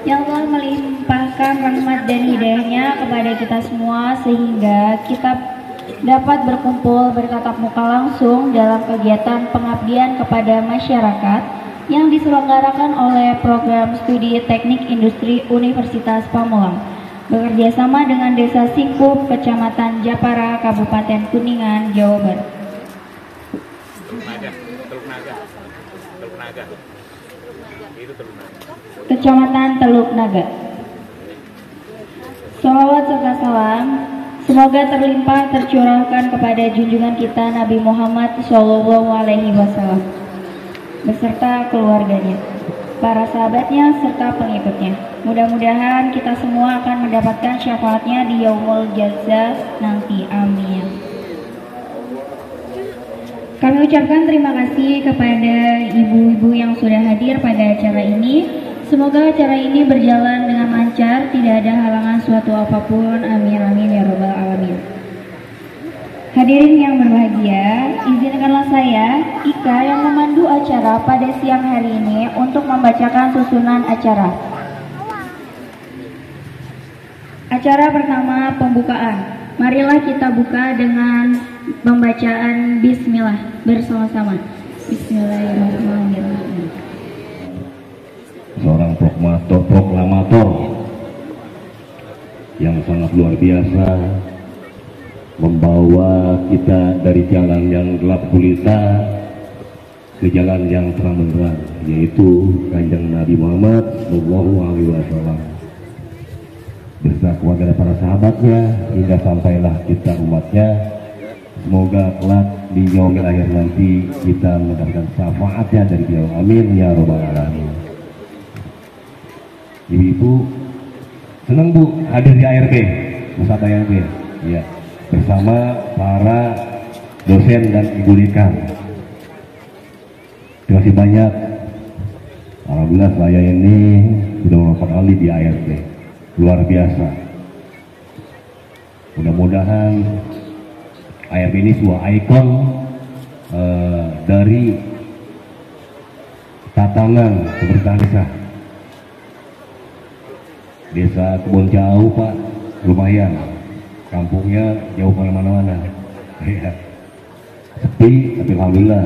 yang telah melimpahkan rahmat dan hidayahnya kepada kita semua sehingga kita dapat berkumpul bertatap muka langsung dalam kegiatan pengabdian kepada masyarakat yang diselenggarakan oleh Program Studi Teknik Industri Universitas Pamulang bekerjasama dengan Desa Singkup, Kecamatan Japara, Kabupaten Kuningan, Jawa Barat. Kecamatan Teluk Naga. Shalawat serta salam semoga terlimpah tercurahkan kepada junjungan kita Nabi Muhammad SAW beserta keluarganya, para sahabatnya serta pengikutnya. Mudah-mudahan kita semua akan mendapatkan syafaatnya di Yaumul Jaza nanti. Amin. Kami ucapkan terima kasih kepada ibu-ibu yang sudah hadir pada acara ini. Semoga acara ini berjalan dengan lancar, tidak ada halangan suatu apapun. Amin amin ya robbal alamin. Hadirin yang berbahagia, izinkanlah saya, Ika, yang memandu acara pada siang hari ini untuk membacakan susunan acara. Acara pertama, pembukaan. Marilah kita buka dengan pembacaan Bismillah bersama-sama. Bismillahirrahmanirrahim. Seorang proklamator yang sangat luar biasa, membawa kita dari jalan yang gelap gulita ke jalan yang terang benderang, yaitu Kanjeng Nabi Muhammad SAW beserta keluarga para sahabatnya hingga sampailah kita umatnya. Semoga kelak di yaumil akhir nanti kita mendapatkan syafaatnya dari beliau. Amin ya robbal alamin. Ibu-ibu senang Bu hadir di ARB, pusat ARB ya, bersama para dosen dan ibu dekan. Terima kasih banyak. Alhamdulillah saya ini sudah beberapa kali di ARB, luar biasa. Mudah-mudahan ARB ini sebuah ikon dari tatanan kebertanian. Desa Kebon jauh Pak, lumayan, kampungnya jauh kemana-mana, ya. Sepi, tapi alhamdulillah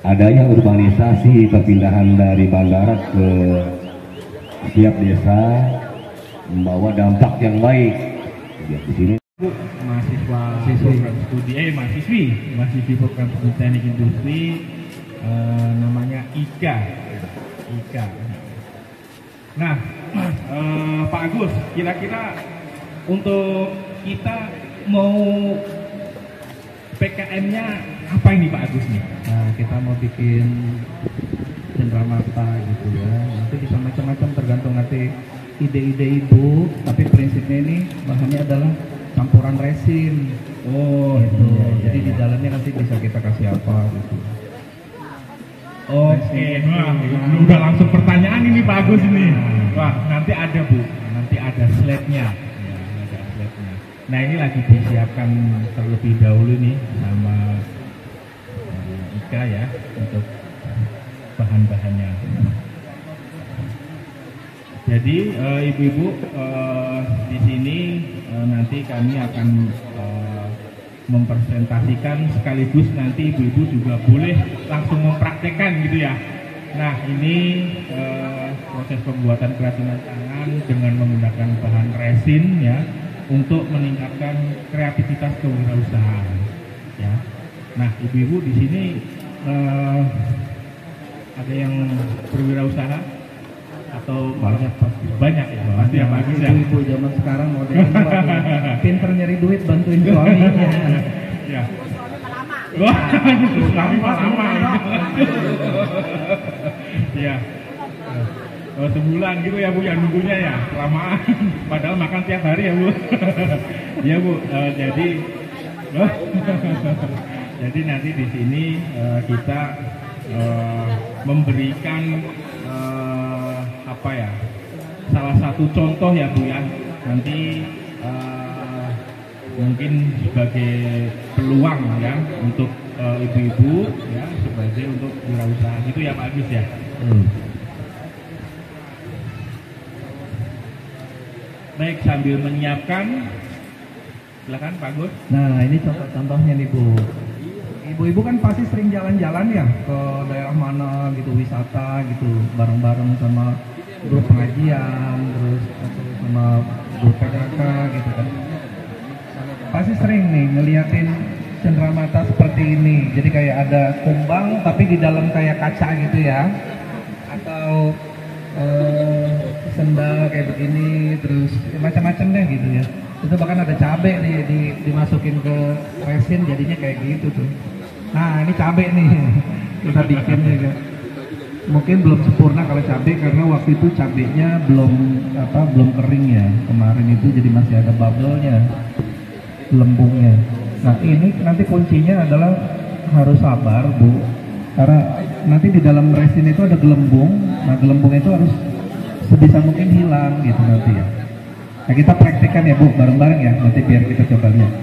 adanya urbanisasi, perpindahan dari bandara ke setiap desa membawa dampak yang baik. Ya, di sini mahasiswi program studi teknik industri, namanya Ika. Nah, Pak Agus, kira-kira untuk kita mau PKM-nya apa ini Pak Agus nih? Nah, kita mau bikin cenderamata gitu ya. Nanti bisa macam-macam tergantung nanti ide-ide ibu. Tapi prinsipnya ini bahannya adalah campuran resin. Oh, gitu. Ya, jadi di dalamnya nanti bisa kita kasih apa gitu. Oke, udah langsung pertanyaan ini Pak Agus ini. Wah, nanti ada Bu, nanti ada slide-nya. Ya, ada slide-nya. Nah, ini lagi disiapkan terlebih dahulu nih sama Ika ya untuk bahan-bahannya. Jadi ibu-ibu di sini nanti kami akan mempresentasikan sekaligus nanti ibu-ibu juga boleh langsung mempraktekkan gitu ya. Nah, ini proses pembuatan kerajinan tangan dengan menggunakan bahan resin ya untuk meningkatkan kreativitas kewirausahaan ya. Nah, ibu-ibu di sini ada yang berwirausaha atau banyak ya, pasti ya Pak Agus ya. Ibu zaman sekarang modelnya pinter nyari duit bantuin suaminya. Ya. Wah, suami lama. Ya. Sebulan gitu ya Bu ya nunggunya ya, kelamaan. Padahal makan tiap hari ya Bu. Ya Bu, jadi nanti di sini kita memberikan apa ya, salah satu contoh ya Bu ya, nanti mungkin sebagai peluang ya untuk ibu-ibu ya, sebagai untuk wirausaha gitu ya Pak Agus ya. Baik, sambil menyiapkan, silakan Pak Agus. Nah, ini contoh-contohnya nih Bu. Ibu-ibu kan pasti sering jalan-jalan ya ke daerah mana gitu, wisata gitu, bareng-bareng sama grup pengajian, terus atau sama grup PKK gitu kan. Pasti sering nih ngeliatin cenderamata seperti ini. Jadi kayak ada kumbang tapi di dalam kayak kaca gitu ya. Atau sendal kayak begini, terus macam-macam deh gitu ya. Itu bahkan ada cabai dimasukin ke resin jadinya kayak gitu tuh. Nah, ini cabai nih kita bikin juga. Mungkin belum sempurna kalau cabai karena waktu itu cabainya belum kering ya. Kemarin itu jadi masih ada bubble-nya, lembungnya. Nah, ini nanti kuncinya adalah harus sabar Bu. Karena nanti di dalam resin itu ada gelembung. Nah, gelembung itu harus sebisa mungkin hilang gitu nanti ya. Nah, kita praktekkan ya Bu, bareng-bareng ya. Nanti biar kita coba lihat.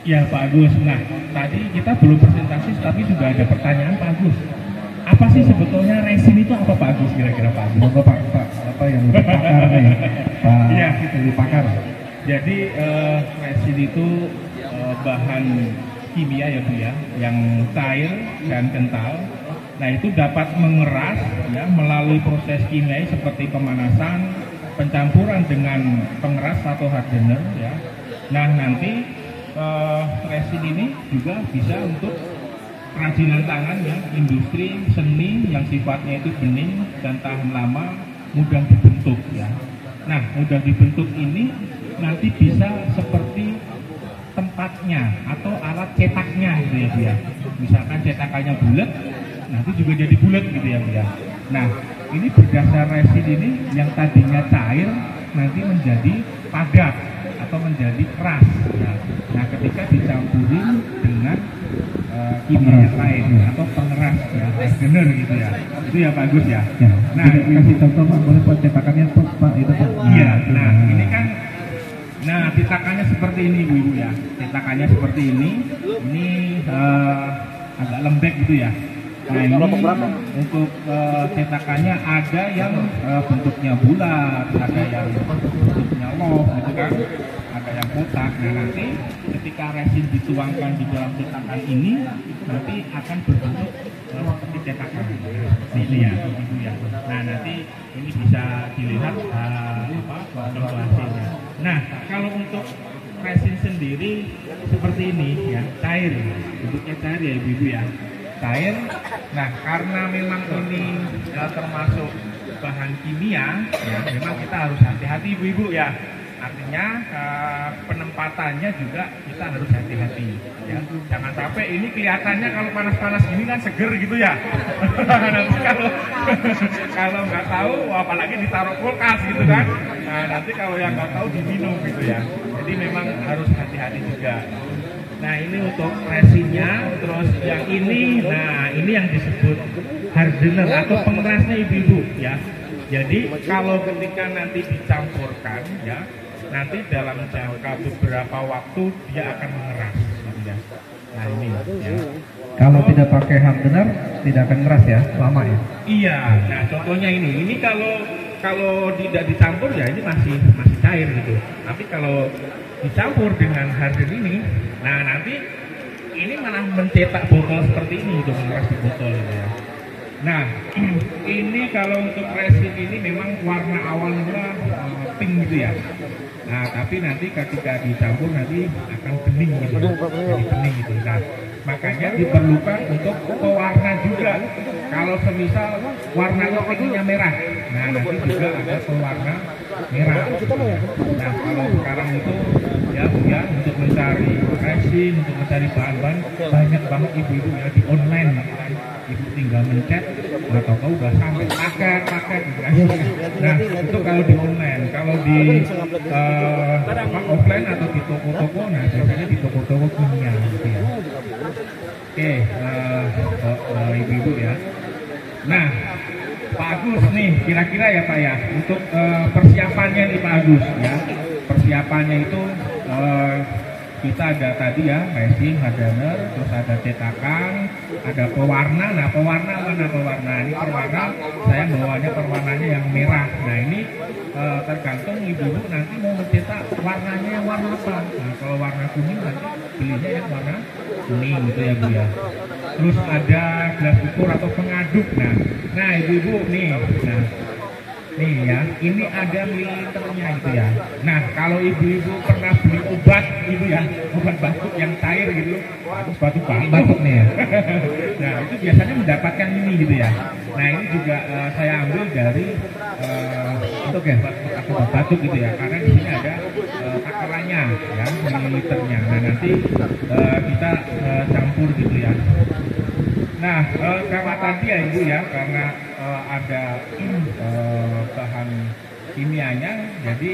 Ya Pak Agus, nah tadi kita belum presentasi tapi sudah ada pertanyaan Pak Agus. Apa sih sebetulnya resin itu apa Pak Agus kira-kira Pak Agus? Monggo Pak, apa yang lebih pakar nih? Pak, Iya, lebih pakar. Jadi resin itu bahan kimia ya Bu ya, yang cair dan kental. Nah itu dapat mengeras ya melalui proses kimia seperti pemanasan, pencampuran dengan pengeras atau hardener ya. Nah nanti resin ini juga bisa untuk kerajinan tangan ya, industri seni yang sifatnya itu bening dan tahan lama, mudah dibentuk ya. Nah mudah dibentuk ini nanti bisa seperti tempatnya atau alat cetaknya gitu ya Bu ya. Misalkan cetakannya bulat, nanti juga jadi bulat gitu ya Bu ya. Nah ini berdasar resin ini yang tadinya cair nanti menjadi padat atau menjadi keras ya. Nah ketika dicampurin dengan kimia yang lain atau pengeras ya, hardener gitu ya, itu ya bagus ya. Nah, kasih contoh Pak, boleh Pak cetakannya Pak itu Pak. Iya, nah ini kan, nah cetakannya seperti ini Bu ya, cetakannya seperti ini agak lembek gitu ya. Nah ini untuk cetakannya ada yang bentuknya bulat, ada yang bentuknya loaf gitu kan, ada yang kotak. Nah nanti ketika resin dituangkan di dalam cetakan ini nanti akan berbentuk seperti cetakan seperti ini ya Ibu ya. Nah nanti ini bisa dilihat contoh hasilnya. Nah kalau untuk resin sendiri seperti ini ya, cair, bentuknya cair ya Ibu ya, cair. Nah karena memang ini termasuk bahan kimia ya, memang kita harus hati-hati Ibu ya. Artinya penempatannya juga kita harus hati-hati ya. Jangan sampai ini kelihatannya kalau panas-panas ini kan seger gitu ya. Nanti kalau nggak tahu, apalagi ditaruh kulkas gitu kan. Nah nanti kalau yang nggak tahu diminum gitu ya. Jadi memang harus hati-hati juga. Nah ini untuk resinnya, terus yang ini, nah ini yang disebut hardener atau pengerasnya Ibu ya. Jadi kalau ketika nanti dicampurkan ya, nanti dalam jangka beberapa waktu dia akan mengeras ya. Nah ini ya. Kalau tidak pakai hardener tidak akan keras ya, lama ya. Iya, nah contohnya ini kalau tidak dicampur ya ini masih cair gitu. Tapi kalau dicampur dengan harden ini, nah nanti ini malah mencetak botol seperti ini untuk mengeras di botol gitu ya. Nah ini kalau untuk resin ini memang warna awalnya pink gitu ya. Nah tapi nanti ketika dicampur nanti akan bening gitu, jadi bening gitu. Nah makanya diperlukan untuk pewarna juga. Kalau semisal warnanya pengennya merah, nah nanti juga ada pewarna merah. Nah kalau sekarang itu ya Bu ya, untuk mencari resin, untuk mencari bahan-bahan banyak banget ibu-ibu ya di online. Ibu tinggal mencet atau kau udah sampai paket gitu kan. Nah itu kalau di online, kalau di offline atau di toko-toko, nah biasanya di toko-toko kimia gitu ya. Oke, ibu-ibu ya. Nah Pak Agus nih kira-kira ya Pak ya, untuk persiapannya nih Pak Agus ya, persiapannya itu kita ada tadi ya resin, hardener, terus ada cetakan, ada pewarna. Nah pewarna mana pewarna? Ini perwarna, saya bawanya perwarnanya yang merah. Nah ini tergantung ibu-ibu nanti mau mencetak warnanya yang warna apa. Nah kalau warna kuning nanti belinya yang warna kuning gitu ya Bu ya. Terus ada gelas ukur atau pengaduk. Nah ibu-ibu nih, nah nih ya, ini ada mililiternya gitu ya. Nah kalau ibu-ibu pernah beli obat ibu ya, obat batuk yang cair gitu, batuk nih ya. Nah itu biasanya mendapatkan ini gitu ya. Nah ini juga saya ambil dari untuk ya obat batuk gitu ya, karena di sini ada takarannya ya, mililiternya. Nah nanti kita campur gitu ya. Nah, karena tadi ya Ibu ya, karena ada bahan kimianya, jadi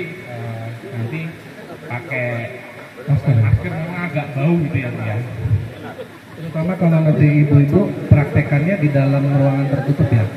nanti pakai masker memang agak bau gitu ya Bu ya. Terutama kalau nanti ibu-ibu praktekannya di dalam ruangan tertutup ya.